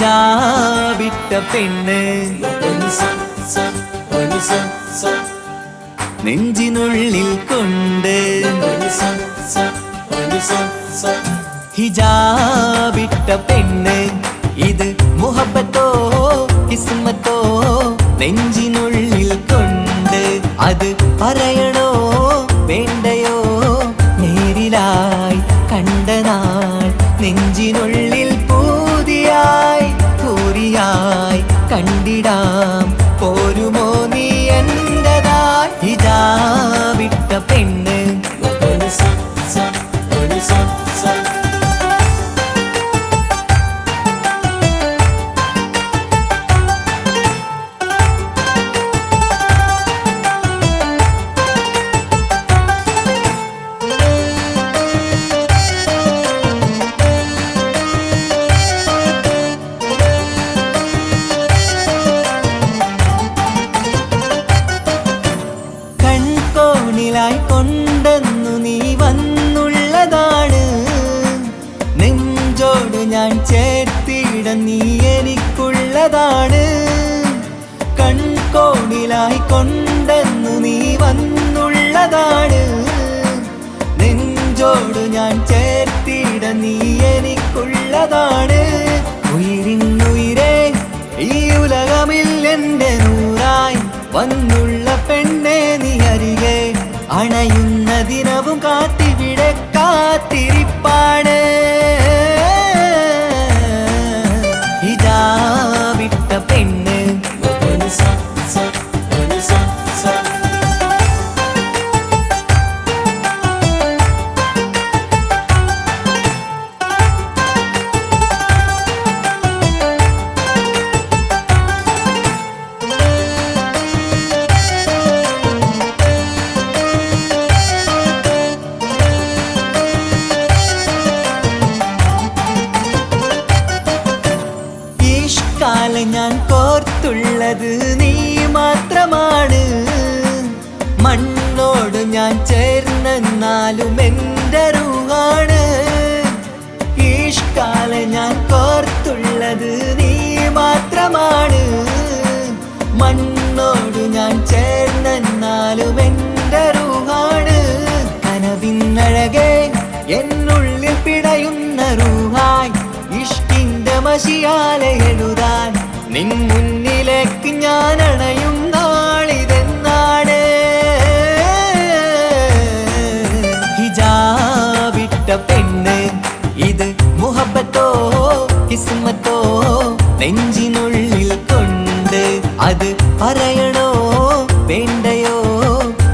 ഹിജാബിട്ട പെണ്ണ് നെഞ്ചിനുള്ളിൽ കൊണ്ട് ഹിജാബിട്ട പെണ്ണ് ഇത് മുഹബത്തോ കിസ്മത്തോ നെഞ്ചിനുള്ളിൽ കൊണ്ട് അത് പറയണോ വേണ്ടയോ നേരിലായി കണ്ട നാൾ നെഞ്ചിനുള്ളിൽ പൂതിയായി പൂരിയായി കണ്ടിടാം പോരുമോ നീ എന്റതായി ഹിജാബിട്ട പെണ്ണ് കൊണ്ടെന്നു നീ വന്നുള്ളതാണ് നെഞ്ചോട് ഞാൻ ചേർത്തിട നീ എനിക്കുള്ളതാണ് കൺകോണിലായി കൊണ്ടെന്നു നീ വന്നുള്ളതാണ് നെഞ്ചോട് ഞാൻ ചേർത്തിട നീ എനിക്കുള്ളതാണ് ഉയിരിന്നുയിരേ ഈ ഉലകമിൽ എന്റെ നൂറായി വന്നുള്ള പെണ്ണെ നീ അരികെ അണയുന്ന ദിനവും കാത്തിവിടെ കാത്തിരിപ്പാണ് ഹിജാബിട്ട പെണ്ണ് ഞാൻ കോർത്തുള്ളത് നീ മാത്രമാണ് മണ്ണോട് ഞാൻ ചേർന്നെന്നാലും എൻ്റെ റൂഹാണ് ഈഷ്കാല ഞാൻ കോർത്തുള്ളത് നീ മാത്രമാണ് മണ്ണോട് ഞാൻ ചേർന്നെന്നാലും എൻ്റെ റൂഹാണ് കനവിന്നഴകെ എന്നുള്ളിൽ പിടയുന്ന റൂഹായി ഇഷ്കിന്റെ മഷിയാലെ എഴുതാൻ നിൻ മുന്നിലേക്ക് ഞാൻ അണയും നാളിതെന്നാണ് ഹിജാബിട്ട പെണ്ണ് ഇത് മുഹബത്തോ കിസ്മത്തോ നെഞ്ചിനുള്ളിൽ കൊണ്ട് അത് പറയണോ വേണ്ടയോ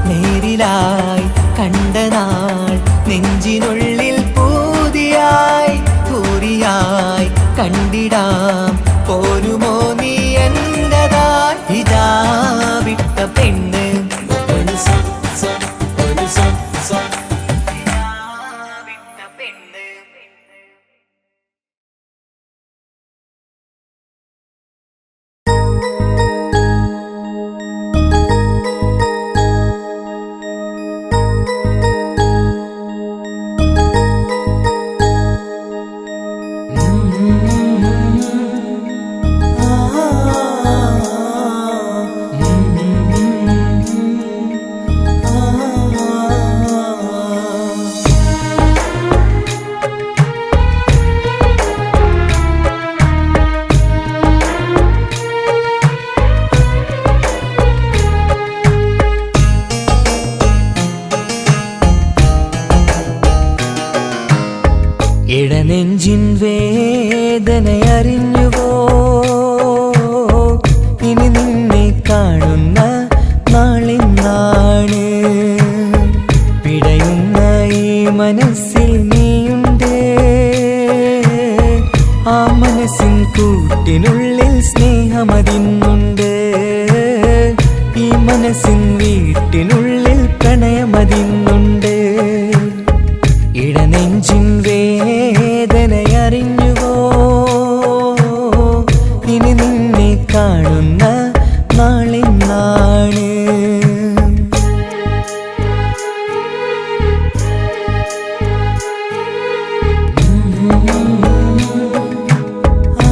നേരിലായി കണ്ട നാൾ നെഞ്ചിനുള്ളിൽ പൂതിയായി പൂരിയായി കണ്ടിടാം പോരുമോ നീ എന്റതായി ഹിജാബിട്ട പെണ്ണ് ഇടനെഞ്ചിൻ വേദനയറിഞ്ഞുവോ ഇനി നിന്നെ കാണുന്ന നാളിന്നാണ് പിടയുന്ന ഈ മനസ്സിൽ നീയുണ്ട് ആ മനസ്സിൻ കൂട്ടിനുള്ളിൽ സ്നേഹമതിന്നുണ്ട് ഈ മനസ്സിൻ വീട്ടിനുള്ളിൽ പ്രണയമതിന്നുണ്ട് ഇടനെഞ്ചിൻ വേദനയറിഞ്ഞുവോ ഇനി നിന്നെ കാണുന്ന നാളിന്നാണ് ആ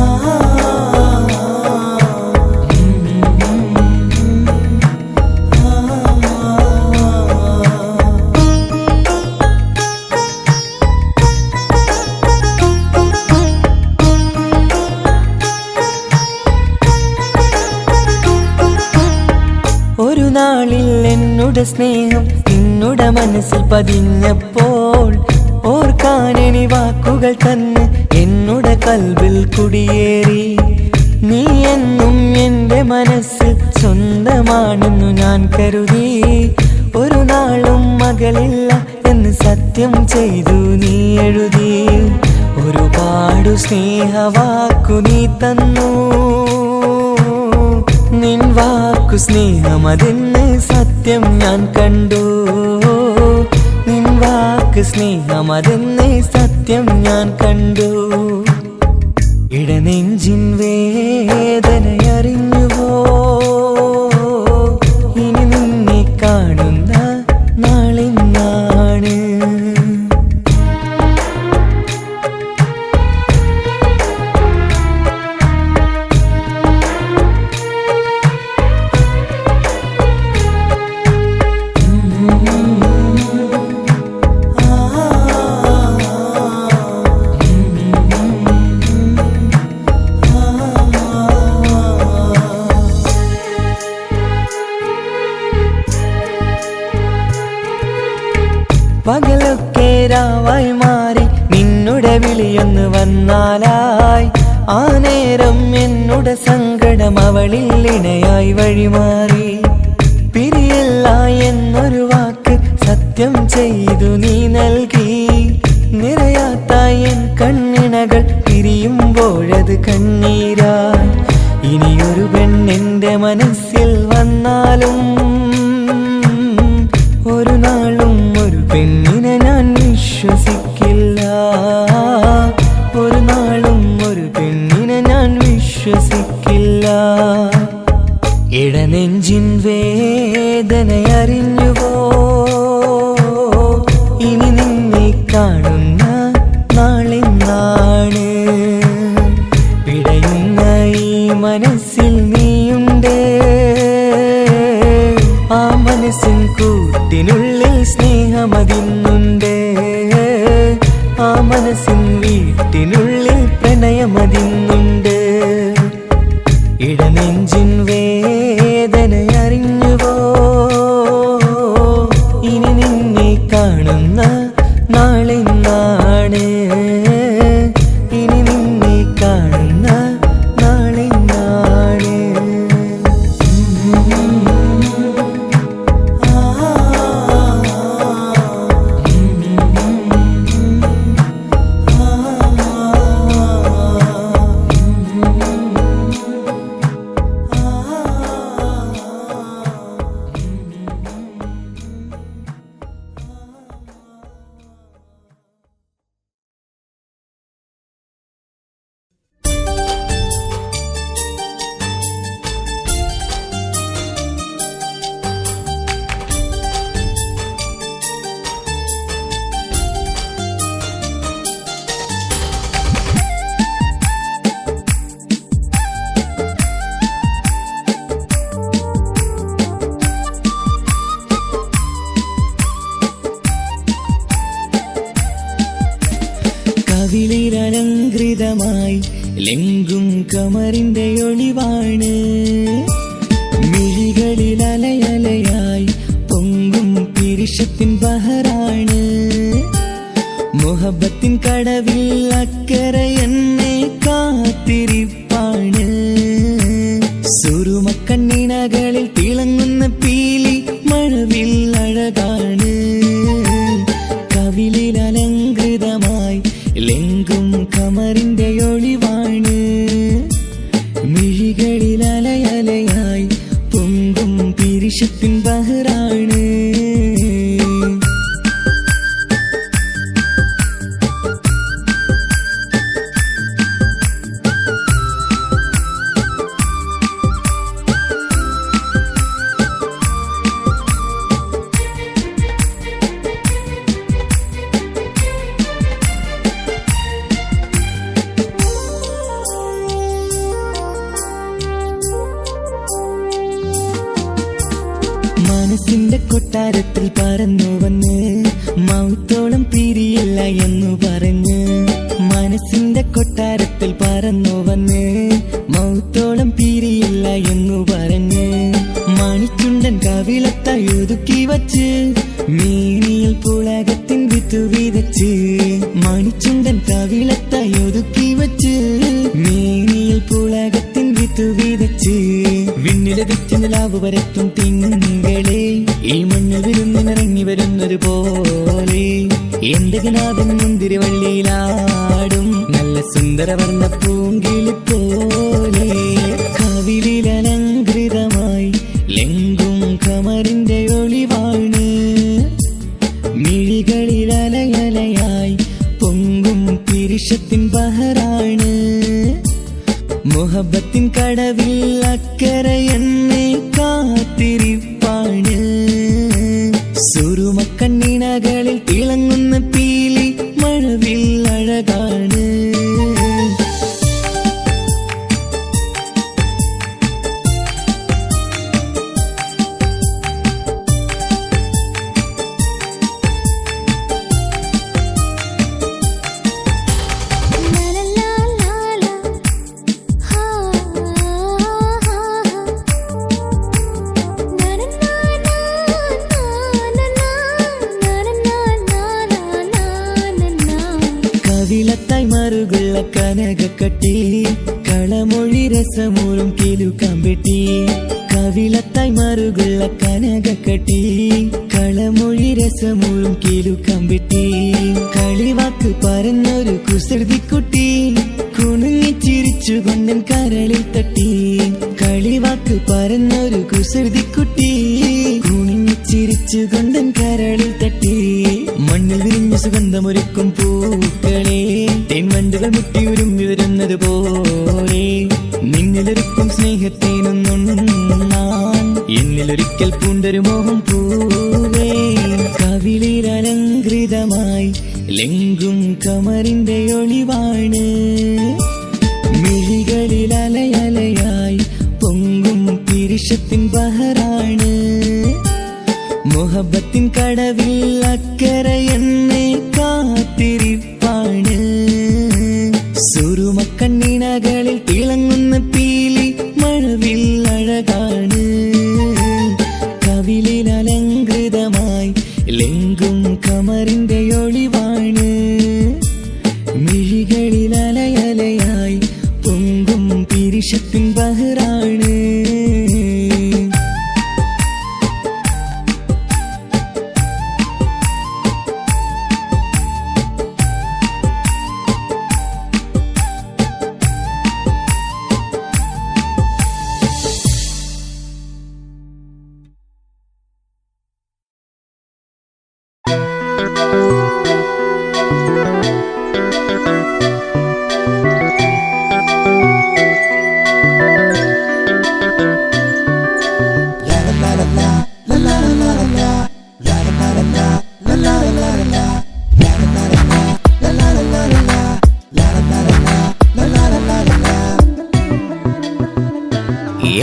എന്നുടെ സ്നേഹം നിന്നുടെ മനസ്സിൽ പതിഞ്ഞപ്പോൾ ഓർക്കാനെനി വാക്കുകൾ തന്നെ എന്നുടെ കൽവിൽ കുടിയേറി. നീ എന്നും എൻ്റെ മനസ്സിൽ സ്വന്തമാണെന്നു ഞാൻ കരുതി. ഒരു നാളും മകളില്ല എന്ന് സത്യം ചെയ്തു നീ എഴുതി. ഒരുപാടു സ്നേഹവാക്കു നീ തന്നു. നിൻ വാക്കു സ്നേഹമതെന്ന് സത്യം ഞാൻ കണ്ടു. നിൻ വാക്ക് സ്നേഹമതെന്ന് സത്യം ഞാൻ കണ്ടു. ഇടനെഞ്ചിൻ വേദനയറിഞ്ഞുവോ? ഇനി നിന്നെ കാണുന്ന നാളിന്നാണ്. പകലൊക്കെ രാവായി മാറി നിന്നുടെ വിളിയൊന്ന് വന്നാലായി. ആ നേരം എന്നുടെ സങ്കടം അവളിൽ ഇണയായി വഴിമാറി. പിരിയല്ല എന്നൊരു വാക്ക് സത്യം ചെയ്തു നീ നൽകി. നിറയാത്ത എൻ കണ്ണിണകൾ പിരിയുമ്പോഴത് കണ്ണീരായി. ഇനിയൊരു പെണ്ണെന്റെ മനസ്സിൽ വന്നാലും ഒരു നാളും ഒരു പെണ്ണിനെ ഞാൻ വിശ്വസിക്കില്ല. ഒരു നാളും ഒരു പെണ്ണിനെ ഞാൻ വിശ്വസിക്കില്ല. ഇടനെഞ്ചിൻ വേദനയറിഞ്ഞുവോ? ഇനി നിന്നെ കാണുന്ന നാളിന്നാണ്. പിടയുന്ന ഈ മനസ്സിൽ നീയുണ്ട്. ആ മനസ്സിൻ കൂട്ടിനുള്ളിൽ സ്നേഹമതിന്നുണ്ട്. ആ മനസ്സിൻ വീട്ടിനുള്ളിൽ പ്രണയമതിന്നുണ്ട്. ഇടനെഞ്ചിൻ വേദനയറിഞ്ഞുവോ? ഇനി നിന്നെ കാണുന്ന നാളിന്നാണ്. ഇനി നിന്നെ കാണുന്ന നാളിന്നാണ്. കവിളിലലങ്കൃതമായി ലെങ്കും കമറിന്റെ ഒളിവാണ്. മിഴികളിൽ അലയലയായി പൊങ്കും പിരിശത്തിൻ ബഹറാണ്. മുഹബത്തിൻ കടവിൽ അക്കരെ എന്നെ കാത്തിരിപ്പാണ്. സുറുമക്കണ്ണിണകളിൽ തിളങ്ങുന്ന പീലി മഴവിൽ അഴകാണ്. കവിളിൽ അലങ്കൃതമായി ലെങ്കും കമറിന്റെ ഒളിവാണ്. മിഴികളിൽ അലയലയായി പൊങ്കും പിരിശത്തിൻ ബഹറാണ്. മനസ്സിന്റെ കൊട്ടാരത്തിൽ പറന്നു വന്ന് മൗത്തോളം പിരിയില്ല എന്നു പറഞ്ഞ്. മനസ്സിന്റെ കൊട്ടാരത്തിൽ പറന്നു വന്ന് മൗത്തോളം പിരിയില്ല എന്നു പറഞ്ഞ്. മണിച്ചുണ്ടൻ കവിളത്തായി ഒതുക്കി വച്ച് മേനിയിൽ പുളകത്തിൻ വിത്തു വിതച്ച് മണിച്ചുണ്ടൻ കവിളത്തായി ഒതുക്കി വച്ച് മേനിയിൽ പുളകത്തിൻ വിത്തു വിതച്ച് വിണ്ണിലതിച്ച് നിലാവ് വരത്തും തിങ്കളെ ഈ മണ്ണിൽ വിരുന്നിനിറങ്ങി വരുന്നത് പോലെ എന്റെ കിനാവിൻ മുന്തിരിവള്ളിയിലാടും നല്ല സുന്ദരവർണ്ണ പൂങ്കിളി പോലെ കവിളിലലങ്കൃതമായി ലെങ്കും കമറിന്റെ ഒളിവാണ് മിഴികളിലലയലയായി പൊങ്കും പിരിശത്തിൻ ബഹറാണ് മുഹബത്തിൻ കടവിൽ അക്കരെ എന്നെ കാത്തിരിപ്പാണ് സുറുമക്കണ്ണിണകളിൽ തിളങ്ങുന്ന പീലി മഴവിൽ അഴകാണ് കവിളത്തായി മറുകുള്ള കനകക്കട്ടി കളമൊഴി രസമൂറും കിലുക്കാമ്പെട്ടി കവിളത്തായി മറുകുള്ള കനകക്കട്ടി കളമൊഴി രസമൂറും കിലുക്കാമ്പെട്ടി കളിവാക്ക് പറഞ്ഞൊരു കുസൃതിക്കുട്ടി കുണുങ്ങിച്ചിരിച്ചു കൊണ്ടൻ കരളിൽ തട്ടി കളിവാക്ക് പറഞ്ഞൊരു കുസൃതിക്കുട്ടി കുണുങ്ങിച്ചിരിച്ചു കൊണ്ടൻ കരളിൽ തട്ടി മണ്ണിൽ വിരിഞ്ഞ സുഗന്ധമൊരുക്കും പൂക്കളെ തേൻവണ്ടുകൾ മുട്ടിയുരുമ്പി വരുന്നത് പോലെ നിന്നിലൊരുക്കും സ്നേഹത്തേനൊന്നുണ്ണാൻ എന്നിലൊരിക്കൽ പൂണ്ടൊരു മോഹം പൂവേ കവിളിലലങ്കൃതമായി ലെങ്കും കമറിന്റെ ഒളിവാണ് മിഴികളിലലയലയായി പൊങ്കും പിരിശത്തിൻ ബഹറാണ് മുഹബത്തിൻ കടവിൽ അക്കരെ എന്നെ കാത്തിരിപ്പാണ് സുറുമക്കണ്ണിണകളിൽ തിളങ്ങുന്ന പീലി മഴവിൽ അഴകാണ് കവിളിലലങ്കൃതമായി ലെങ്കും കമറിന്റെ ഒളിവാണ് മിഴികളിലലയലയായി പൊങ്കും പിരിശത്തിൻ ബഹറാണ്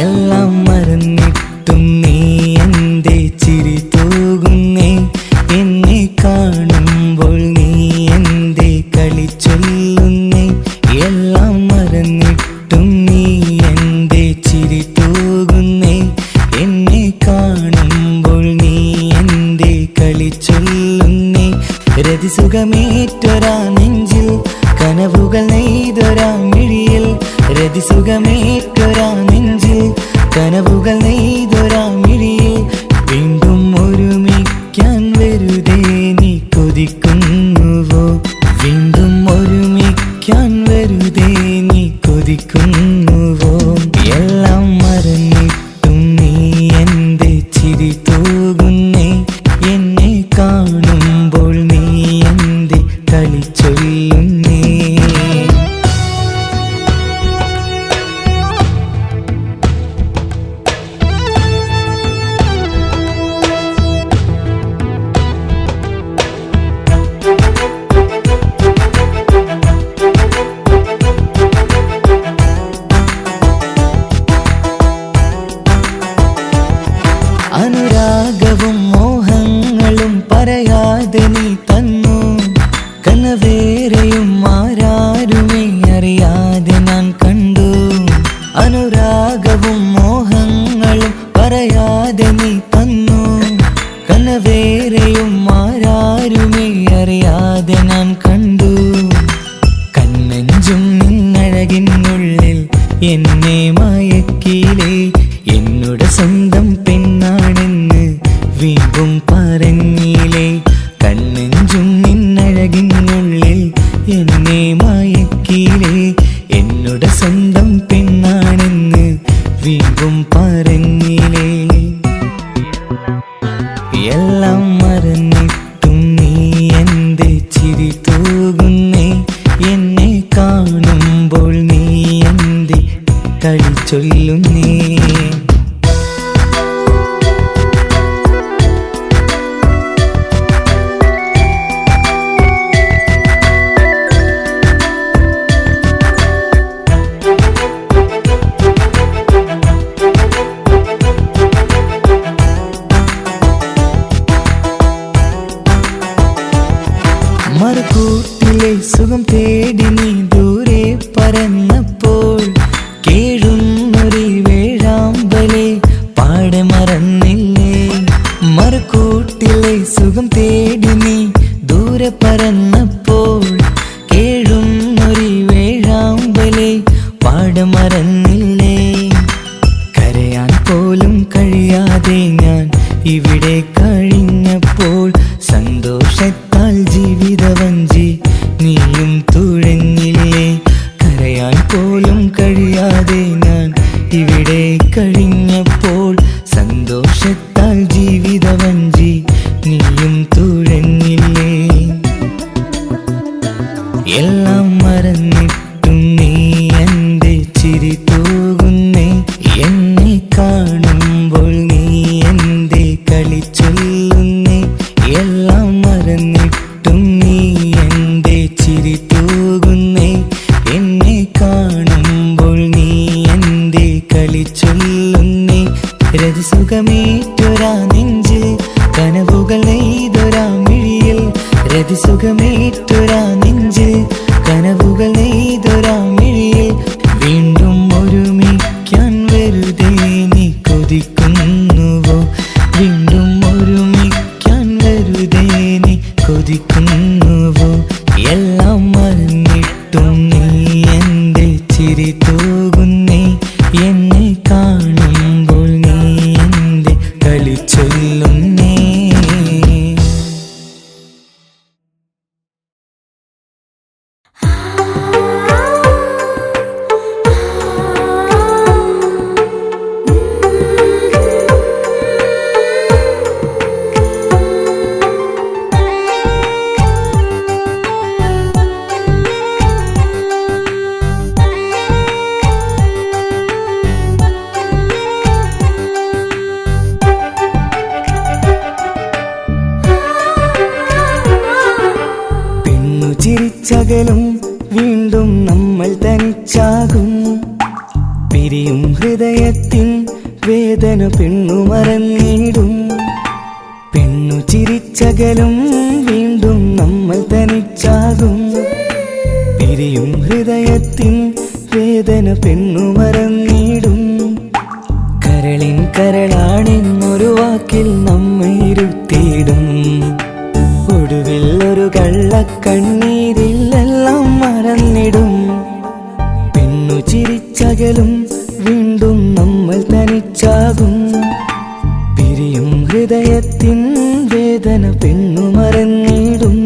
എല്ലാം മറന്നിട്ടും നീ എന്റെ ചിരി തൂകുന്നേ എന്നെ കാണുമ്പോൾ നീ എന്റെ കളി ചൊല്ലുന്നേ എല്ലാം മറന്നിട്ടും നീ എന്റെ ചിരി തൂകുന്നേ എന്നെ കാണുമ്പോൾ നീ എന്റെ കളി ചൊല്ലുന്നേ രതിസുഖമേറ്റൊരാ നെഞ്ചിൽ കനവുകൾ നെയ്തൊരാ മിഴിയിൽ രതിസുഖമേറ്റൊരാ നെഞ്ചിൽ കനവുകൾ നെയ്തൊരാ മിഴിയിൽ വീണ്ടും ഒരുമിക്കാൻ വെറുതെ നീ കൊതിക്കുന്നുവോ വീണ്ടും ഒരുമിക്കാൻ വെറുതെ നീ കൊതിക്കുന്നുവോ എല്ലാം മറന്നിട്ടും നീ എന്റെ ചിരി തൂകുന്നേ എന്നെ കാണുമ്പോൾ നീ എന്റെ കളി ചൊല്ലുന്നേ അനുരാഗവും മോഹങ്ങളും പറയാതെ നീ തന്നു കനവേറെയും ആരാരുമേ അറിയാതെ ഞാൻ കണ്ടു അനുരാഗവും മോഹങ്ങളും പറയാതെ അഴകിനുള്ളിൽ എന്നെ മയക്കിയിലേ. എന്നോട് സ്വന്തം പെണ്ണാണെന്ന് വീണ്ടും പറഞ്ഞില്ലേ. കണ്ണെഞ്ചും നിന്നഴകിനുള്ളിൽ എന്നെ മയക്കിയിലേ. എന്നോട് സ്വന്തം പെണ്ണാണെന്ന് വീണ്ടും പറഞ്ഞില്ലേ. എല്ലാം മറന്നിട്ടും നീ എന്റെ ചിരി തൂകുന്നേ. എന്നെ കാണുമ്പോൾ നീ എന്റെ കളി ചൊല്ലുന്നേ. മറുകൂട്ടിലെ സുഖം തേടി നീ ദൂരെ പറന്നപ്പോൾ കേഴുന്നൊരു വേഴാമ്പലെ പാടെ മറന്നില്ലേ. മറുകൂട്ടിലെ സുഖം തേടി നീ ദൂരെ പറന്നപ്പോൾ കേഴുന്നൊരു വേഴാമ്പലെ പാടെ മറന്നില്ലേ. കരയാൻ പോലും കഴിയാതെ ഞാൻ ഇവിടെ കഴിഞ്ഞപ്പോൾ സന്തോഷത്താൽ ജീവിതവഞ്ചി നീയും തുഴഞ്ഞില്ലേ. കരയാൻ പോലും കഴിയാതെ ഞാൻ ഇവിടെ കഴിഞ്ഞപ്പോൾ സന്തോഷത്താൽ ജീവിതവഞ്ചി നീയും തുഴഞ്ഞില്ലേ. എല്ലാം മറന്നിട്ടും നീ എന്റെ ചിരി തൂകുന്നേ. എന്നെ കാണുമ്പോൾ നീ എന്റെ കളി ചൊല്ലുന്നേ. എല്ലാം മറന്നിട്ടും നീ എന്റെ ചിരി തൂകുന്നേ. എന്നെ കാണുമ്പോൾ നീ എന്റെ കളി ചൊല്ലുന്നേ. രതിസുഖമേറ്റൊരാ നെഞ്ചിൽ കനവുകൾ നെയ്തൊരാ മിഴിയിൽ. രതിസുഖമേറ്റൊരാ നെഞ്ചിൽ കനവുകൾ നെയ്തൊരാ മിഴിയിൽ. വീണ്ടും ഒരുമിക്കാൻ വെറുതെ നീ കൊതിക്കുന്നുവോ. വീണ്ടും ഒരുമിക്കാൻ വെറുതെ നീ കൊതിക്കുന്നുവോ. എല്ലാം മറന്നിട്ടും നീ എന്റെ ചിരി തൂകുന്നേ. എന്നെ കാണുമ്പോൾ നീ എന്റെ കളി ചൊല്ലുന്നേ. ചിരിച്ചകലും വീണ്ടും നമ്മൾ തനിച്ചാകും. പിരിയും ഹൃദയത്തിൻ വേദന പെണ്ണു മറന്നിടും. പെണ്ണു ചിരിച്ചകലും വീണ്ടും നമ്മൾ തനിച്ചാകും. പിരിയും ഹൃദയത്തിൻ വേദന പെണ്ണു മറന്നിടും. കരളിൻ കരളാണെന്നൊരു വാക്കിൽ നമ്മെ ഇരുത്തിയിടും. ഒടുവിൽ ഒരു കള്ളക്കണ്ണീരിലെല്ലാം മറന്നിടും. പെണ്ണു ചിരിച്ചകലും വീണ്ടും നമ്മൾ തനിച്ചാകും. പിരിയും ഹൃദയത്തിൻ വേദന പെണ്ണു മറന്നിടും.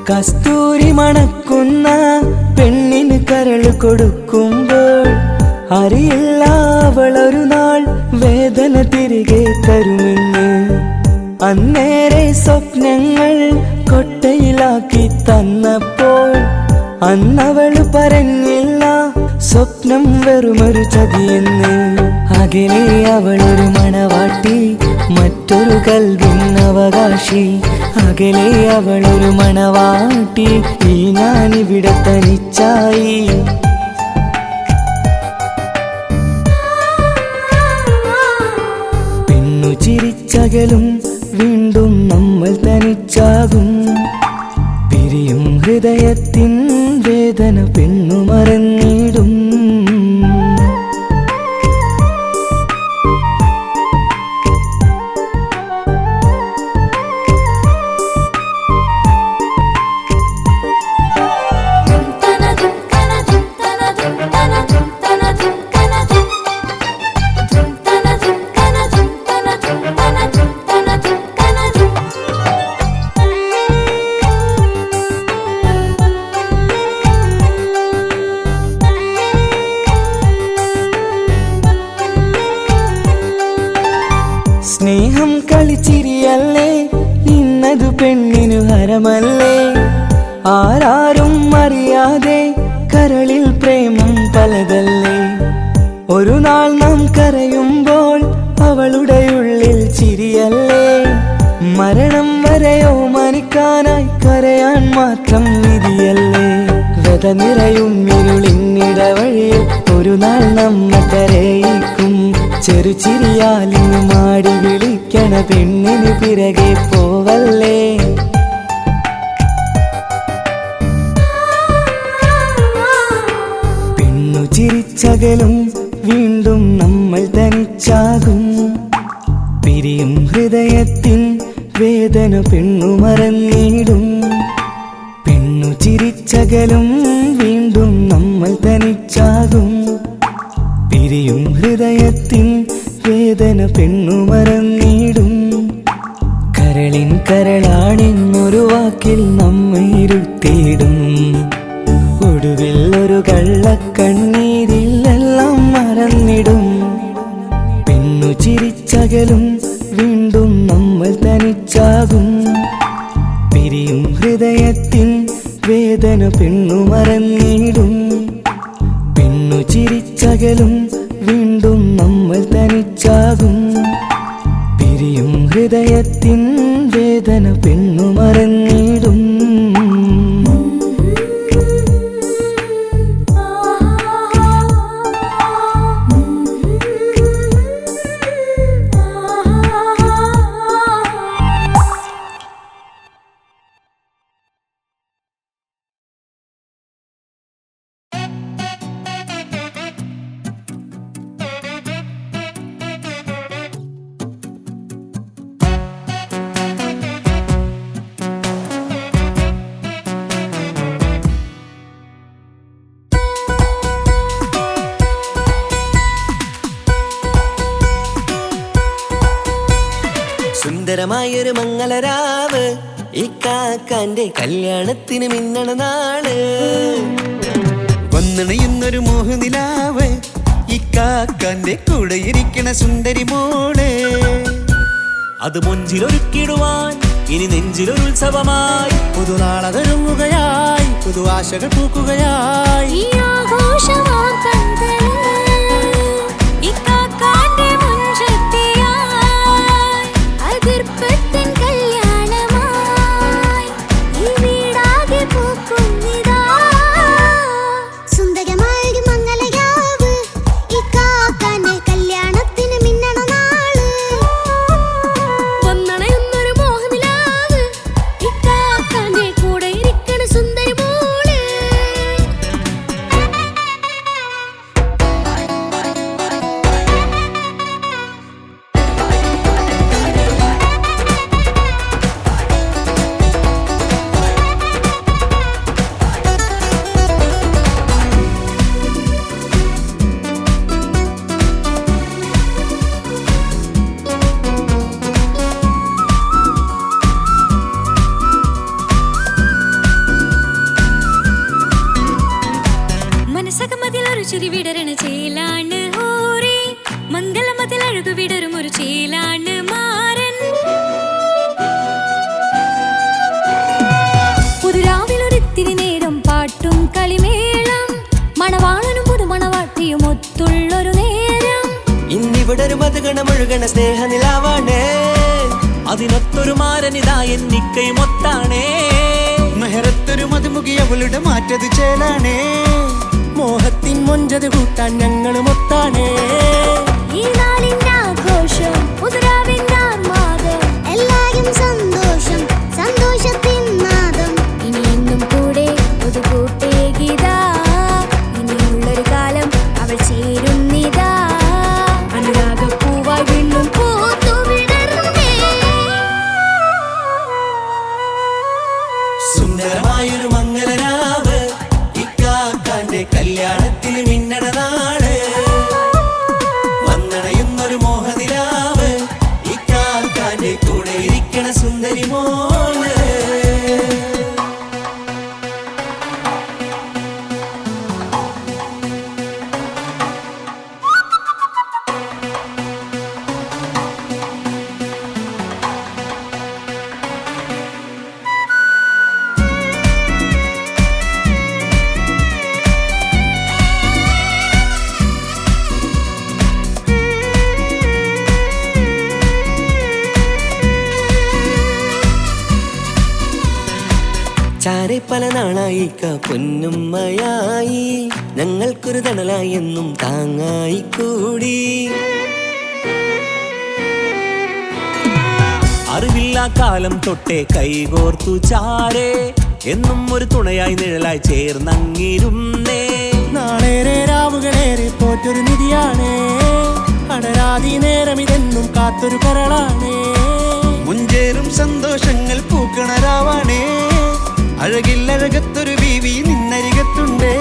കസ്തൂരി മണക്കുന്ന പെണ്ണിന് കരൾ കൊടുക്കുമ്പോൾ അറിയില്ല അവളൊരു നാൾ വേദന തിരികെ തരുമെന്ന്. അന്നേരെ സ്വപ്നങ്ങൾ കൊട്ടയിലാക്കി തന്നപ്പോൾ അന്നവള് പറഞ്ഞില്ല സ്വപ്നം വെറുമൊരു ചതിയെന്ന്. അകലെ അവളൊരു മണവാട്ടി, മറ്റൊരു കൽവിൻ അവകാശി. അകലെ അവളൊരു മണവാട്ടി, ഈ ഞാനിവിടെ തനിച്ചായി. പെണ്ണു ചിരിച്ചകലും വീണ്ടും നമ്മൾ തനിച്ചാകും. പിരിയും ഹൃദയത്തിൻ വേദന പെണ്ണു മറന്നിടും. സ്നേഹം കളിച്ചിരിയല്ലേ, ഇന്നതു പെണ്ണിനു ഹരമല്ലേ. ആരാരും അറിയാതെ കരളിൽ പ്രേമം പലതല്ലേ. ഒരു നാൾ നാം കരയുമ്പോൾ അവളുടെ ഉള്ളിൽ ചിരിയല്ലേ. മരണം വരെയോ മനിക്കാനായി കരയാൻ മാത്രം വിധിയല്ലേ. വ്യത നിറയും ഇരുളിന്നിടവഴിയിൽ ഒരു നാൾ നമ്മ കരയിക്കും. ചെറുചിരിയാലിന് മാടി വിളിക്കണ പെണ്ണിന് പിറകെ പോവല്ലേ. പെണ്ണു ചിരിച്ചകലും വീണ്ടും നമ്മൾ തനിച്ചാകും. പിരിയും ഹൃദയത്തിൻ വേദന പെണ്ണു മറന്നിടും. പെണ്ണു ചിരിച്ചകലും വീണ്ടും നമ്മൾ തനിച്ചാകും. പിരിയും ഹൃദയത്തിൻ വേദന പെണ്ണു മറന്നിടും. കരളിൻ കരളാണെന്നൊരു വാക്കിൽ നമ്മെ ഇരുത്തിയിടും. ഒടുവിൽ ഒരു കള്ളക്കണ്ണീരിൽ എല്ലാം മറന്നിടും. പെണ്ണു ചിരിച്ചകലും വീണ്ടും നമ്മൾ തനിച്ചാകും. പിരിയും ഹൃദയത്തിൻ വേദന പെണ്ണു മറന്നിടും. പെണ്ണു ചിരിച്ചകലും വീണ്ടും നമ്മൾ തനിച്ചാകും. പിരിയും ഹൃദയത്തിൻ വേദന പെണ്ണു മറന്നിടും. സുന്ദരമായൊരു മംഗളരാവ്, ഇക്കാക്കാന്റെ കല്യാണത്തിന് മിന്നണ നാള്. വന്നണയുന്നൊരു മോഹനിലാവ്, ഇക്കാക്കാന്റെ കൂടെ ഇരിക്കണ സുന്ദരി മോള്. അത് മൊഞ്ചിലൊരുക്കിടുവാൻ ഇനി നെഞ്ചിലൊരു ഉത്സവമായി. പുതുനാളതൊരുങ്ങുകയായി, പുതു ആശകൾ പൂക്കുകയായി. ചിരി വിടരണ ചേലാണ് ഹോറി, മംഗളമതിൽ അഴകു വിടരും ഒരു ചേലാണ് മാരൻ. പുതുരാവിലൊരിത്തിരി നേരം പാട്ടും കളിമേളം, മണവാളനും പുതുമണവാട്ടിയും ഒത്തുള്ളൊരു നേരം. ഇന്നിവിടെ ഒരു മധുഗണ മുഴുകണ സ്നേഹനിലാവാണ്, അതിനൊത്തൊരു മാരനിതാ എന്നിക്കൈ മൊത്താണേ. മെഹറത്തൊരു മധുമുഖി അവളുടെ മാറ്റത് ചേലാണേ. മോഹത്തിൻ മൊഞ്ചത് കൂട്ടാൻ ഞങ്ങൾ മൊത്താണേ. ഈ നാളിന്റെ ആഘോഷം പുതുരാവിന്റെ ആർമാദം എല്ലാരും സന്തോഷം സന്തോഷത്തിൻ നാദം ഇനി എന്നും കൂടെ പുതുകൂട്ടേകിതാ ഇനിയുള്ളൊരു കാലം അവൾ ചേരുന്നിതാ അനുരാഗപ്പൂവായി വീണ്ടും പൂത്തുവിടരുന്നേ. സുന്ദരമായൊരു മംഗലരാവ് ഇക്കാക്കാന്റെ കല്യാണത്തിന് മിന്നണ നാള്. വന്നണയുന്നൊരു മോഹനിലാവ് ഇക്കാക്കാന്റെ കൂടെ ഇരിക്കണ സുന്ദരി മോള്. ചാരെ പല നാളായി പൊന്നുമ്മയായി ഞങ്ങൾക്കൊരു തണലായി എന്നും താങ്ങായി കൂടി. അറിവില്ലാ കാലം തൊട്ടേ കൈകോർത്തു ചാരേ എന്നും ഒരു തുണയായി നിഴലായി ചേർന്നങ്ങിരുന്നേ. നാളേറെ രാവുകളേറെ പോറ്റൊരു നിധിയാണേ. അടരാതി നേരം ഇതെന്നും കാത്തൊരു കരളാണേ. മുഞ്ചേറും സന്തോഷങ്ങൾ പൂക്കണരാവാണേ. അഴകില്ലഴകത്തൊരു ബീവി നിന്നരികത്തുണ്ടേ.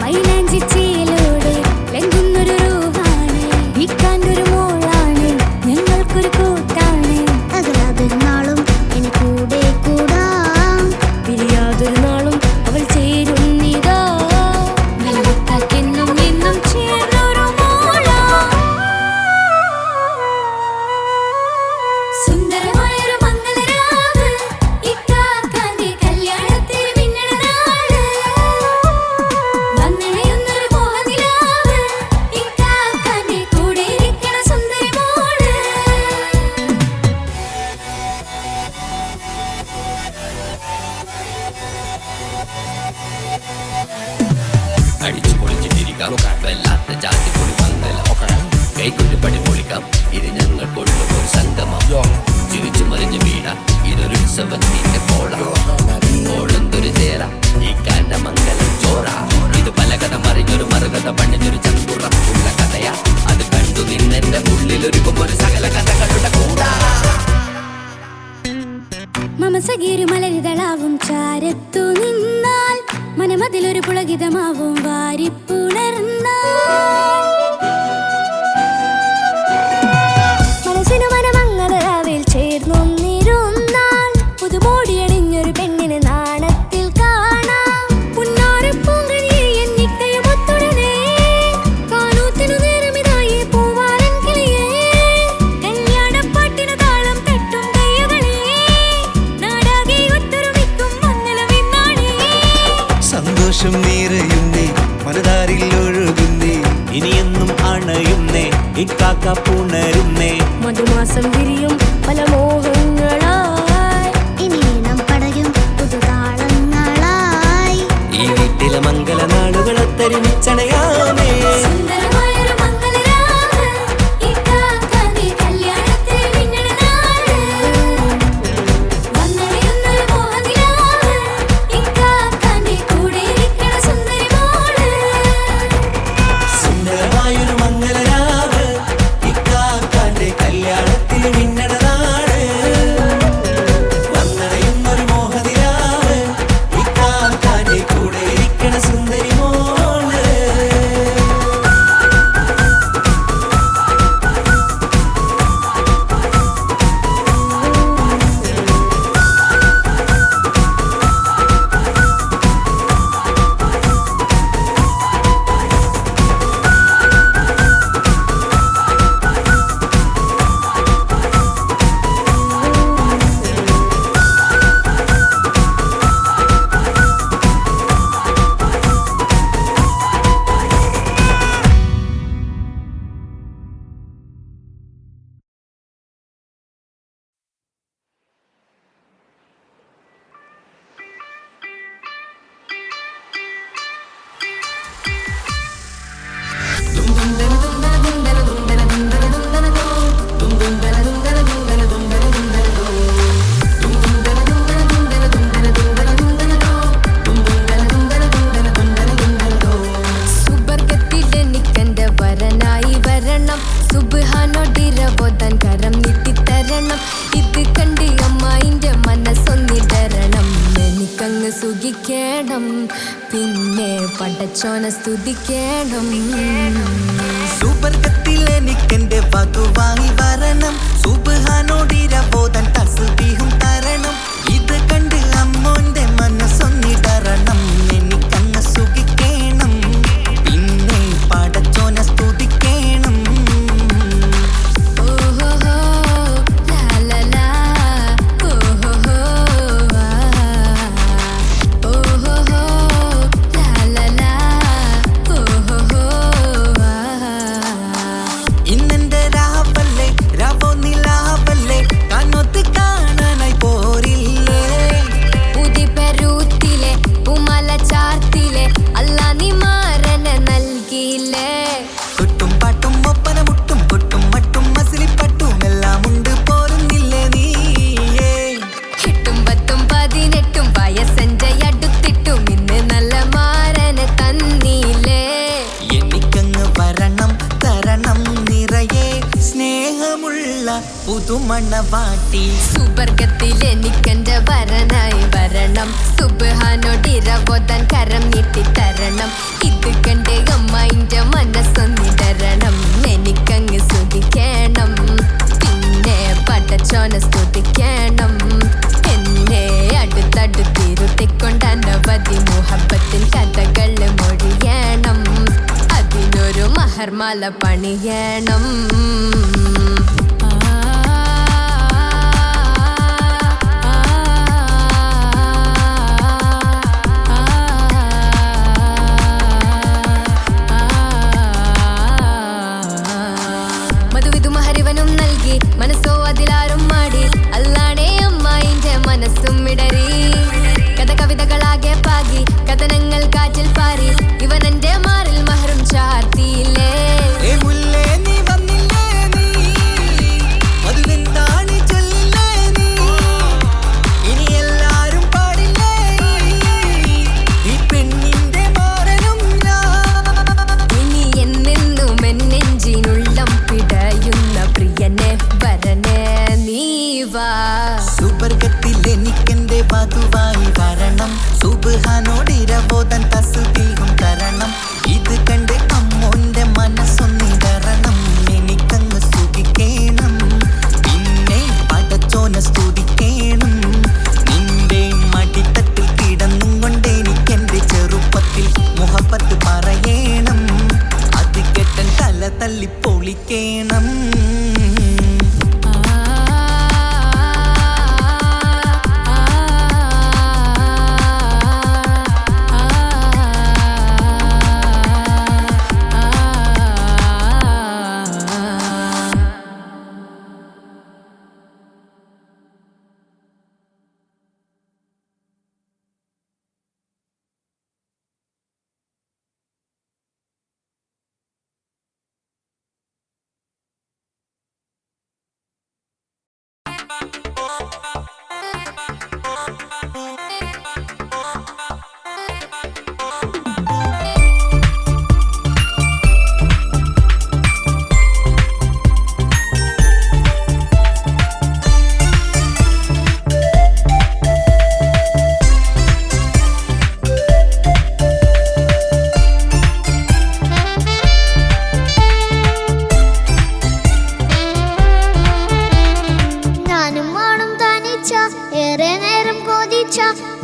മൈലാഞ്ചി ചേലോടെ ലംഘുന്നൊരു റൂഹാണ് വിക്കാനൊരു മോളാണ് ഞങ്ങൾക്കൊരു കൂട്ടാണ് അകലാതൊരു നാളും ഇനി കൂടെ കൂടാം പിരിയാതൊരു നാളും അവൾ ചേരുന്നിതാ വെള്ളത്താക്കെന്നും എന്നും ചേർന്നൊരു മോളാ. സുന്ദരമായൊരു മംഗലരാവ് ഇക്കാക്കാന്റെ കല്യാണത്തിന് മിന്നണ നാള്. വന്നണയുന്നൊരു മോഹനിലാവ് ഇക്കാക്കാന്റെ കൂടെ ഇരിക്കണ സുന്ദരി മോള്. അടിച്ചു പൊളിച്ചിട്ടിരിക്കാം വല്ലാത്ത ജാതി പൊളി മംഗല കൈകൊണ്ടു പടി പൊളിക്കാം. ഇത് ഞങ്ങൾക്കുള്ള ഒരു സംഗമം. ചിരിച്ചു മറിഞ്ഞു വീഴാം ഇതൊരു ഉത്സവത്തിന്റെ കോളന്തൊരു ചേര ഈ കാണ്ട മംഗലം ചോറ. ഇത് പലകഥ മറിഞ്ഞൊരു മറുകഥ പണിഞ്ഞൊരു ചന്തുറപ്പുള്ള കഥയാ. അത് കണ്ടു നിന്നെന്റെ ഉള്ളിലൊരുക്കുമ്പോ ഒരു സകല കഥകളുടെ കൂടാ. മമസഗീരു മലരിതളാവും ചാരത്തു നിന്നാൽ മനമതിലൊരു പുളകിതമാവും വാരിപ്പുണർന്നാൽ മനസ്സിനു മനമങ്ങലാവിൽ ചേർന്നൊന്നിരുന്നാൽ പുതുമോടിയണിഞ്ഞൊരു പെണ്ണിന് നാണത്തിൽ കാണാം പുന്നാരപ്പൂങ്കനിയെ എന്നിക്കയുമൊത്തുടനെ കാനൂത്തിനു നേരമിതായി പൂവാലൻ കിളിയേ കല്യാണപ്പാട്ടിനു താളം തട്ടും കയ്യുകളെ നാടാകെ ഒത്തൊരുമിക്കും മംഗലമെന്നാണേ. സന്തോഷം നിറയുന്നേ മനതാരിൽ ഒഴുകുന്നേ. ഇനിയെന്നും അണയുന്നേ ഇക്കാക്ക പുണരുന്നേ. മധുമാസം വിരിയും പല മോഹങ്ങളായി ഇനി നാം പടരും പുതുതാളങ്ങളായി. ഈ വീട്ടിലെ മംഗല നാടുകളൊത്തൊരുമിച്ചണയാമേ. സുന്ദരമായൊരു മംഗലരാവ് ഇക്കാക്കാന്റെ കല്യാണത്തിന് മിന്നണ നാള്. വന്നണയുന്നൊരു മോഹനിലാവ് ഇക്കാക്കാന്റെ കൂടെ ഇരിക്കണ സുന്ദരി മോള്. സുന്ദരമായൊരു മംഗലരാവ് ഇക്കാക്കാന്റെ കല്യാണത്തിന് മിന്നണ നാള്. സുഖിക്കണം പിന്നെ പടച്ചോനെ സ്തുതിക്കണം സുബർഗത്തിൽ എനിക്കെന്റെ വധുവായി വരണം സുബ്ഹാനോടിരബോധൻ തസ്ബീഹും തരണം ഇത് കണ്ട് അമ്മോന്റെ മനസ്സൊന്നിടറണം എനിക്കങ്ങ് സുഖിക്കണം പിന്നെ പടച്ചോനെ സ്തുതിക്കണം ഓഹോ ലാ ലാ ലാ ഓഹോ ഓഹോ ലാ ലാ ലാ ഓഹോ ഇന്നെന്റെ രാവല്ലേ രാവോ നിലാവല്ലേ കണ്ണൊത്ത് കാണാനായി പോരില്ലേ ഉദിപരൂത്തിലെ ഉമല ചാർത്തിലെ അല്ലാ നീ മാറനെ നൽകിയില്ലേ കൊട്ടും പാട്ടും ഒപ്പന മുട്ടും കൊട്ടും മട്ടും മസിലിപ്പട്ടും എല്ലാം ഉണ്ട് പോരുന്നില്ലേ നീയേ 8 10 18 വയസ്സെന്റെ അടുത്തിട്ടും ഇന്ന് നല്ല മാറനെ തന്നീലേ എനിക്കങ്ങ് വരണം തരണം നിറയെ സ്നേഹമുള്ള പുതുമണവാട്ടി സുബർഗത്തിൽ എനിക്കെന്റെ വരനായി വരണം സുബ്ഹാനോടിരബോധൻ കരം നീട്ടിത്തരണം ഇത് കണ്ട് അമ്മയിന്റെ മനസ്സൊന്നിടരണം എനിക്കങ്ങ് സ്തുതിക്കണം പിന്നെ പടച്ചോനെ സ്തുതിക്കണം എന്നെ അടുത്തടുത്തിരുത്തിക്കൊണ്ട് അനവധി മുഹബത്തിൻ കഥകൾ മൊഴിയണം അതിനൊരു മഹർമാല പണിയണം മധുവിധു മഹരിവനും നൽകി മനസ്സോ അതിലാരും മാടി അല്ലാണേ അമ്മായിന്റെ മനസ്സും ഇടറി കഥ കവിതകളാകെ പാകി കഥനങ്ങൾ കാറ്റിൽ പാറി ഇവനെന്റെ മാറിൽ മഹറും ചാർത്തിയില്ലേ ഏ മുല്ലേ നീ വന്നില്ലേ നീ മധുവെന്താണ് ചൊല്ലില്ലേ നീ ഇനി എല്ലാരും പാടില്ലേ ഈ പെണ്ണിന്റെ മാറനും ഞാൻ ഇനി എന്നെന്നും എന്നെഞ്ചിനുള്ളം പിടയുന്ന പ്രിയനെ വരനെ നീ വാ സുബർഗത്തിൽ എനിക്കെന്റെ വധുവായി വരണം സുബ്ഹാനോടിരബോധൻ തസ്ബീഹും തരണം ഇത് കണ്ട് അമ്മോന്റെ മനസ്സൊന്നിടറണം എനിക്കങ്ങ് സുഖിക്കണം പിന്നെ പടച്ചോനെ സ്തുതിക്കണം നിന്റെ മടിത്തട്ടിൽ കിടന്നും കൊണ്ട് എനിക്കെന്റെ ചെറുപ്പത്തിൽ മുഹബത്ത് പറയണം അത് കെട്ടൻ തല തല്ലി പൊളിക്കണം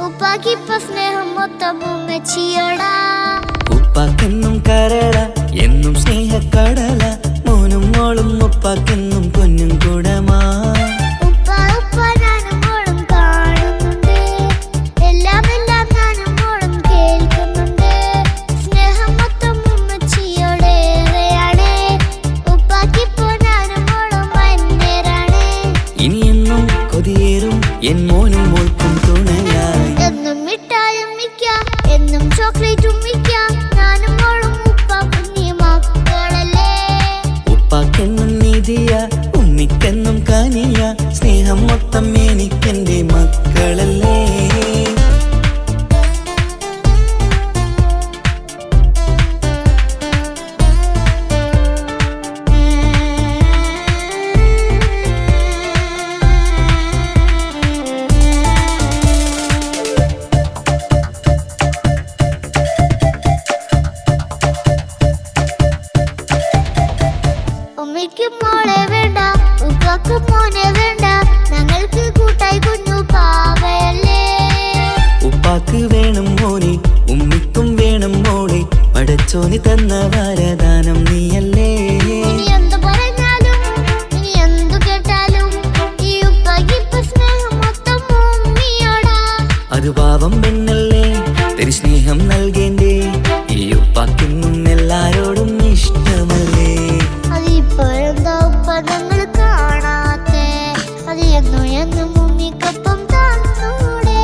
ഉപ്പാക്കിപ്പ സ്നേഹം മൊത്തം ഉമ്മച്ചിയോടാ ഉപ്പാക്കെന്നും കരള എന്നും സ്നേഹക്കടല മോനും മോളും ഉപ്പാക്കെന്നും പൊന്നും കൂടമാ ഉപ്പ ഉപ്പ ഞാനും മോളും കാണുന്നുണ്ട് എല്ലാം എല്ലാം ഞാനും മോളും കേൾക്കുന്നുണ്ട് സ്നേഹം മൊത്തം ഉമ്മച്ചിയോടേറെയാണ് ഉപ്പാക്കിപ്പോ ഞാനും മോളും വന്നേരാണ് ഇനിയെന്നും കൊതിയേറും എൻ മോനും മോൾക്കും തുണയായി എന്നും മിഠായും മിക്കാം എന്നും ചോക്ലേറ്റും മിക്കാം ഞാനും മോളും ഉപ്പ കുഞ്ഞി മക്കളല്ലേ ഉപ്പാക്കെന്നും നിധിയ പടച്ചോനി തന്ന വരദാനം നീയല്ലേ. ഇനി എന്തു പറഞ്ഞാലും ഇനി എന്തു കേട്ടാലും ഈ ഉപ്പയ്ക്കിപ്പോ സ്നേഹം മൊത്തം ഉമ്മിയോടാ. അത് പാവം പെണ്ണല്ലേ തരി സ്നേഹം നൽകേണ്ടേ. ഈ ഉപ്പാക്കിന്നും എല്ലാരോടും ഇഷ്ടമല്ലേ. അതിപ്പോഴെന്താ ഉപ്പ ഞങ്ങൾ കാണാത്തെ? അത് എന്നും എന്നും ഉമ്മിക്കൊപ്പം തന്നൂടെ.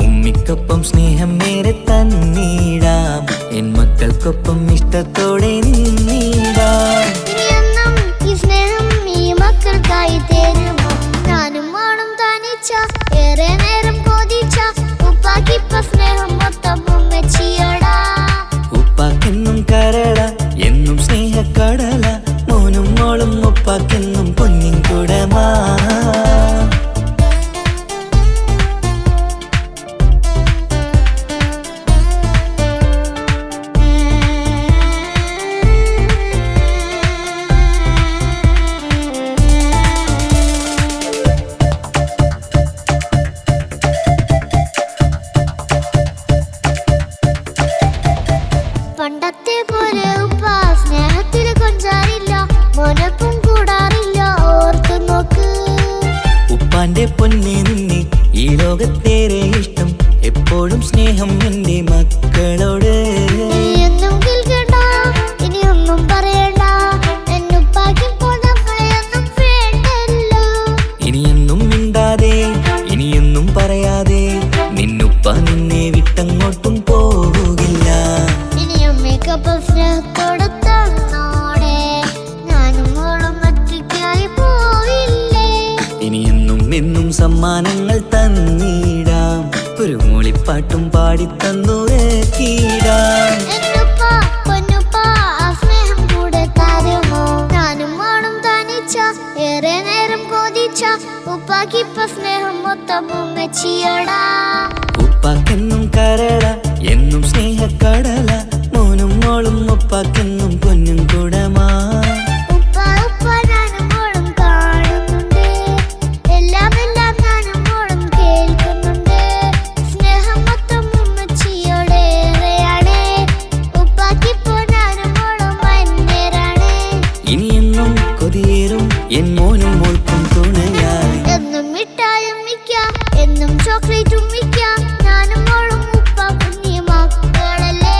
ഉമ്മിക്കൊപ്പം സ്നേഹം നേരെ തന്നിടാം. എൻ മക്കൾക്കൊപ്പം ഇഷ്ടത്തോടെ നിന്നിടാം. ഇനി എന്നും ഈ സ്നേഹം ഈ മക്കൾക്കായി തരുമോ? ഞാനും മോളും തനിച്ച ഏറെ നേരം കൊതിച്ച ഉപ്പാക്കിപ്പോ സ്നേഹം മൊത്തം ഉമ്മച്ചിയോടാ. ഉപ്പാക്കെന്നും കരള എന്നും സ്നേഹക്കടല. മോനും മോളും ഉപ്പാക്കെന്നും പൊന്നിൻ കുടമാ. പണ്ടത്തെ പോലെ ഉപ്പ സ്നേഹത്തിൽ കൊഞ്ചാറില്ല, മോനൊപ്പം കൂടാറില്ല. ഓർത്തു നോക്ക്. ഉപ്പാന്റെ പൊന്നെ നിന്നെ ഈ ലോകത്തേറെ ഇഷ്ടം. എപ്പോഴും സ്നേഹം എന്റെ മക്കളോട്. എന്നും കേൾക്കണ്ട ഇനി ഒന്നും പറയണ്ട. എന്നുപ്പാക്കിപ്പോൾ നമ്മളെയൊന്നും വേണ്ടല്ലോ. ഇനിയൊന്നും മിണ്ടാതെ ഇനിയൊന്നും പറയാതെ നിന്നുപ്പ നിന്നെ വിട്ടങ്ങോട്ടും പോവുകില്ല. ഇനി ഉമ്മയ്ക്കൊപ്പം സ്നേഹത്തോടെ തന്നോടെ. ഞാനും മോളും ഒറ്റയ്ക്കായി പോയില്ലേ. ഇനിയെന്നും എന്നും സമ്മാനങ്ങൾ തന്നിടാം. ഒരു മൂളിപ്പാട്ടും പാടിത്തന്നുരക്കിടാം. എന്നുപ്പ പൊന്നുപ്പ ആ സ്നേഹം കൂടെ തരുമോ? ഞാനും മോളും തനിച്ച ഏറെ നേരം കൊതിച്ച ഉപ്പാക്കിപ്പോ സ്നേഹം മൊത്തം ഉമ്മച്ചിയോടാ. ഉപ്പാക്കെന്നും കരള എന്നും സ്നേഹക്കടല. മോനും മോളും ഉപ്പാക്കെന്നും പൊന്നും കുടമാ. ഉപ്പ ഉപ്പ ഞാനും മോളും കാണുന്നുണ്ട്. എല്ലാം എല്ലാം ഞാനും മോളും കേൾക്കുന്നുണ്ട്. സ്നേഹം മൊത്തം ഉമ്മച്ചിയോടേറെയാണ്. ഉപ്പാക്കിപ്പോ ഞാനും മോളും അന്യരാണ്. ഇനിയെന്നും കൊതിയേറും എൻ മോനും മോൾക്കും തുണയായി. എന്നും മിഠായും മിക്കാം എന്നും ചോക്ലേറ്റും മിക്കാം. ഞാനും മോളും ഉപ്പ കുഞ്ഞി മക്കളല്ലേ.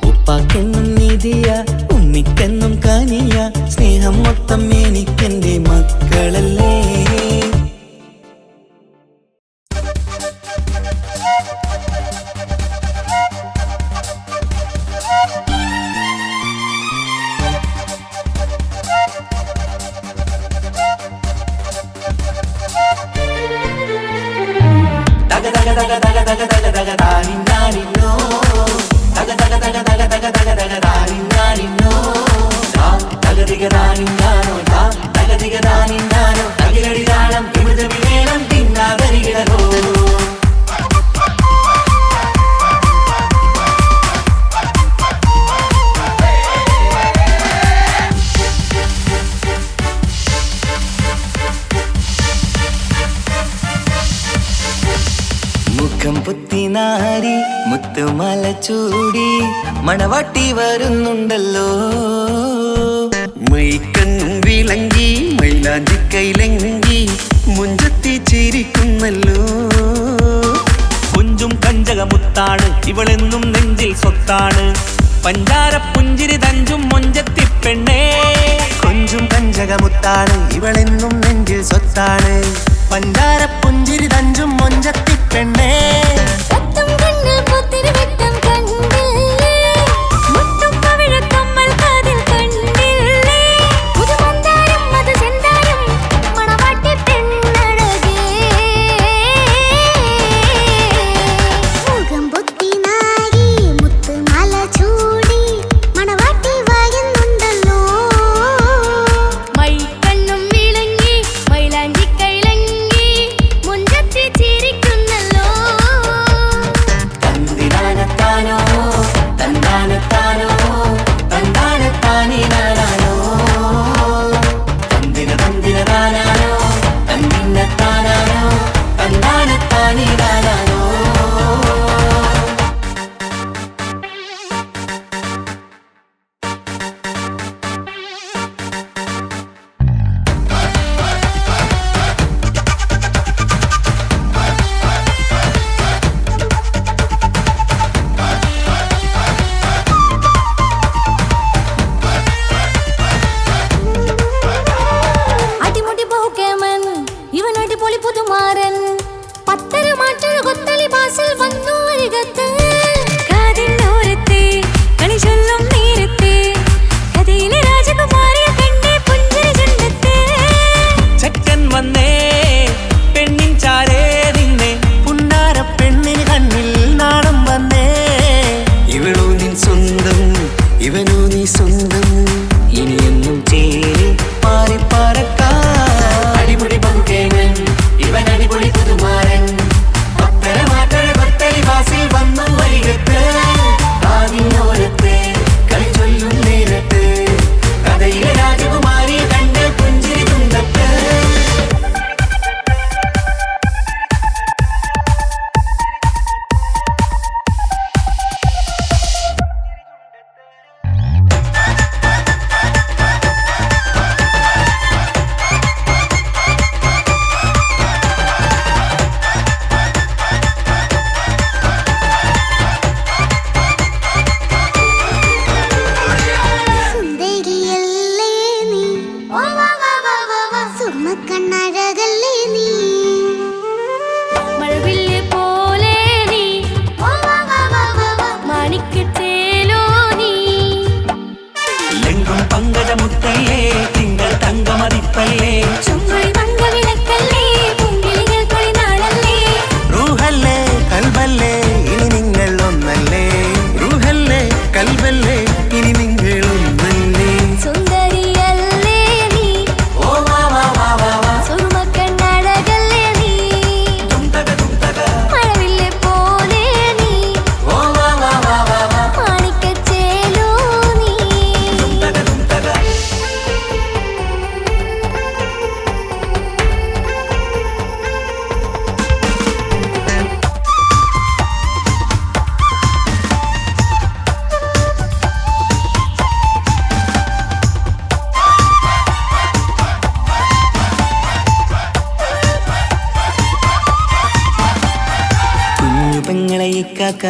ഉപ്പാക്കെന്നും നിധിയ ഉമ്മിക്കെന്നും കനിയ. സ്നേഹം മൊത്തം എനിക്കെന്റെ മക്കളല്ലേ. മുഖം പുത്തിനാരി മുത്തുമല ചൂടി മണവാട്ടി വരുന്നുണ്ടല്ലോ. മൈക്കണ്ണും വിളങ്ങി മൈലാഞ്ചി കൈലങ്കി മുഞ്ചത്തി ചിരിക്കുന്നല്ലോ. കുഞ്ചും കഞ്ചകമുത്താണ് ഇവളെന്നും നെഞ്ചിൽ സ്വത്താണ്. പഞ്ചാര പുഞ്ചിരി തഞ്ചും മൊഞ്ചത്തി പെണ്ണേ. കൊഞ്ചും കഞ്ചകമുത്താണ് ഇവളെന്നും നെഞ്ചിൽ സ്വത്താണ്. പഞ്ചാര പുഞ്ചിരി തഞ്ചും മൊഞ്ചത്തി പെണ്ണേ. ഒത്തും കണ്ണിൽ പുത്തിരി വെട്ടം കണ്ടില്ലേ? മുത്തും പവിഴക്കമ്മൽ കാതിൽ കണ്ടില്ലേ? പുതുമന്ദാരം അത് ചെന്താരം മണവാട്ടി പെണ്ണഴകേ. മുഖം പൊത്തി നാരി മുത്തുമാല ചൂടി മണവാട്ടി വരുന്നുണ്ടല്ലോ. മൈക്കണ്ണും വിളങ്ങി മൈലാഞ്ചി കൈലങ്കി മുഞ്ചത്തി ചിരിക്കുന്നല്ലോ.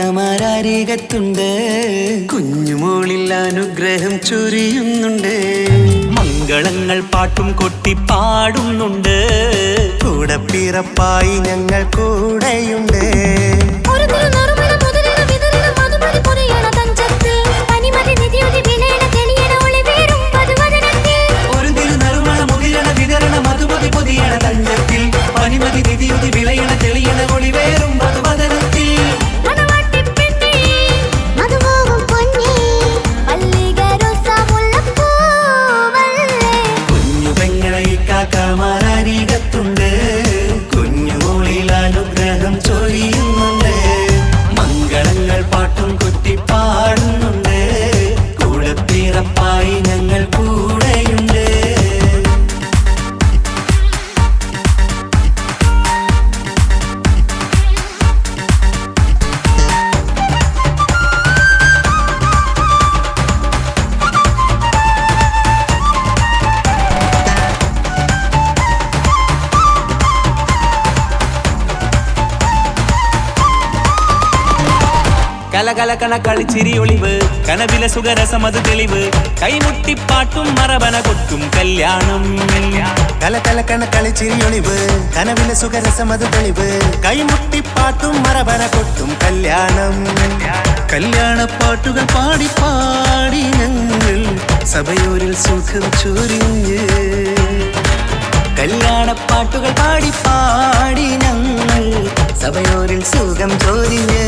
കാക്കമാരരികത്തുണ്ട് കുഞ്ഞുമോളിൽ അനുഗ്രഹം ചൊരിയുന്നുണ്ട് മംഗളങ്ങൾ പാട്ടും കൊട്ടി പാടുന്നുണ്ട് കൂടെ പിറപ്പായി ഞങ്ങൾ കൂടെയുണ്ട് ഒരു തിരുനറുമണ മുതലിന വിതരണ മധുമതി പൊരിയണ തഞ്ചത്തിൽ പനിമതി നിധിയുടെ വിലയണ തെളിയണ ഒളിവേറും വധുവദനത്തിൽ ഒരു തിരുനറുമണ മുകിലണ വിതരണ മധുമതി പൊതിയണ തഞ്ചത്തിൽ പനിമതി നിധിയുതി വിളയണ തെളിയണ ഒളിവേറും മധുവദനത്തിൽ മണവാട്ടിപ്പെണ്ണേ മധുവാകും പൊന്നേ മല്ലികരോസ മുല്ലപ്പൂവല്ലേ കുഞ്ഞു പെങ്ങളെ കാക്കമാരരികത്തുണ്ട് കുഞ്ഞുമോളിൽ അനുഗ്രഹം ചൊരിയുന്നുണ്ട് മംഗളങ്ങൾ പാട്ടും കൊട്ടി പാടുന്നുണ്ട് കൂടെ പിറപ്പായി ഞങ്ങൾ കൂടെയുണ്ട് കലകലകണ കളിച്ചിരി ഒളിവ് കനവില സുഖരസമത് തെളിവ് കൈമുട്ടിപ്പാട്ടും മറവന കൊട്ടും കല്യാണം കലകലക്കണ കളിച്ചിരിയൊളിവ് കനവിലെ സുഖരസമത് തെളിവ് കൈമുട്ടിപ്പാട്ടും മറവന കൊട്ടും കല്യാണം കല്യാണപ്പാട്ടുകൾ പാടി പാടി ഞങ്ങൾ സഭയോരിൽ സുഖം ചൊരിഞ്ഞ് കല്യാണപ്പാട്ടുകൾ പാടി പാടി ഞങ്ങൾ സഭയോരിൽ സുഖം ചോരിഞ്ഞ്